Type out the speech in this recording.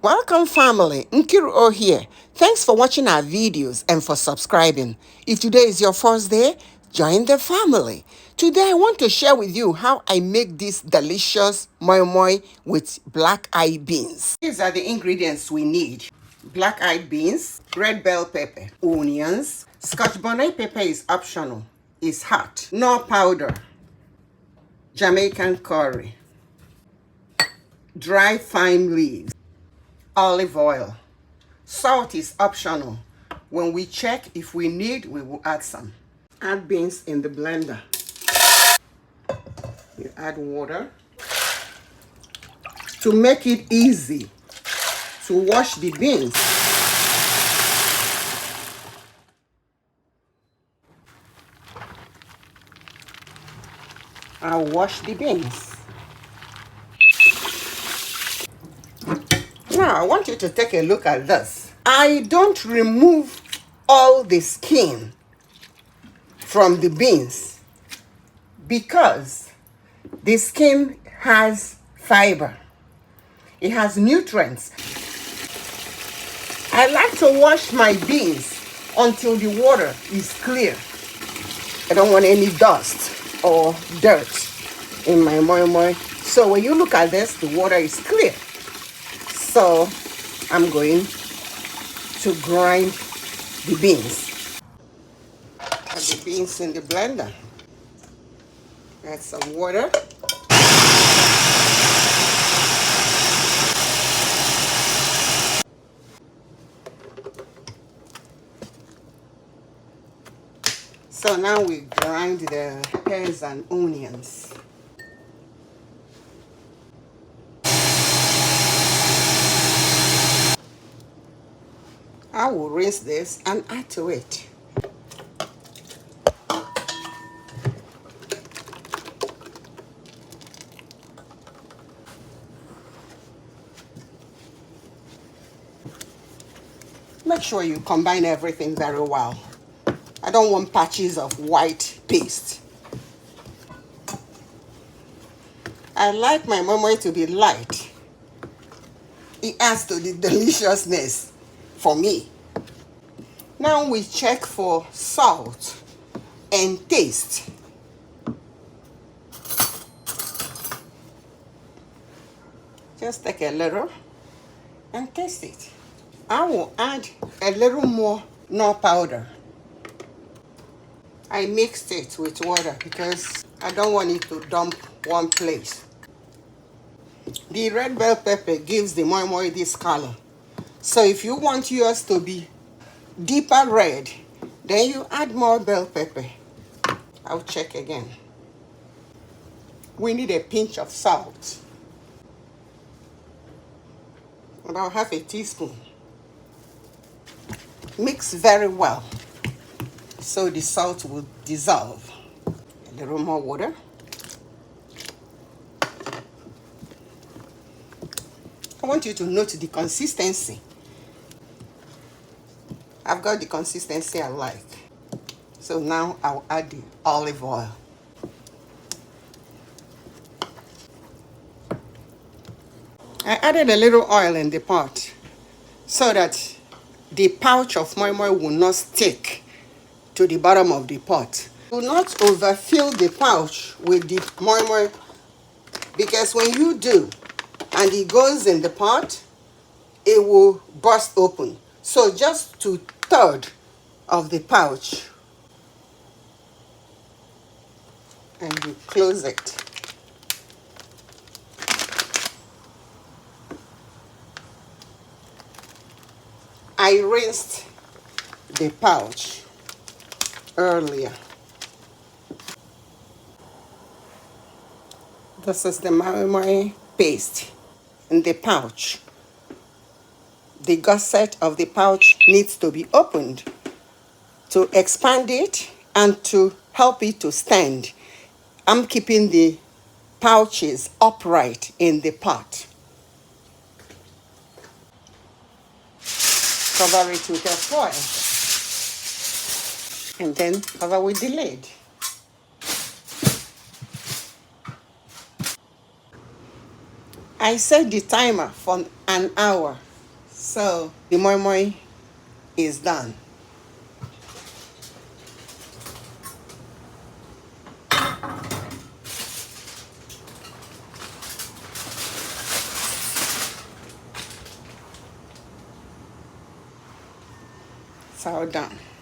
Welcome family, Nkiruoh here. Thanks for watching our videos and for subscribing. If today is your first day, join the family. Today I want to share with you how I make this delicious moi moi with black-eyed beans. These are the ingredients we need. Black-eyed beans, red bell pepper, onions, scotch bonnet pepper is optional, it's hot, no powder, Jamaican curry, dry thyme leaves, olive oil. Salt is optional. When we check if we need, we will add some. Add beans in the blender. You add water. To make it easy to wash the beans, I'll wash the beans. Now, I want you to take a look at this. I don't remove all the skin from the beans because the skin has fiber. It has nutrients. I like to wash my beans until the water is clear. I don't want any dust or dirt in my moi moi. So when you look at this, the water is clear. So I'm going to grind the beans. Add the beans in the blender. Add some water. So now we grind the peppers and onions. I will rinse this and add to it. Make sure you combine everything very well. I don't want patches of white paste. I like my moi moi to be light. It adds to the deliciousness for me. Now we check for salt and taste. Just take a little and taste it. I will add a little more no powder. I mixed it with water because I don't want it to dump one place. The red bell pepper gives the moi moi this color. So if you want yours to be deeper red, then you add more bell pepper. I'll check again. We need a pinch of salt. About half a teaspoon. Mix very well so the salt will dissolve. A little more water. I want you to note the consistency. I've got the consistency I like. So now I'll add the olive oil. I added a little oil in the pot so that the pouch of moi moi will not stick to the bottom of the pot. Do not overfill the pouch with the moi moi because when you do and it goes in the pot, it will burst open. So just 2/3 of the pouch and you close it. I rinsed the pouch earlier. This is the moi moi paste in the pouch. The gusset of the pouch needs to be opened to expand it and to help it to stand. I'm keeping the pouches upright in the pot. Cover it with a foil and then cover with the lid. I set the timer for an hour So the moi moi is done. It's all done.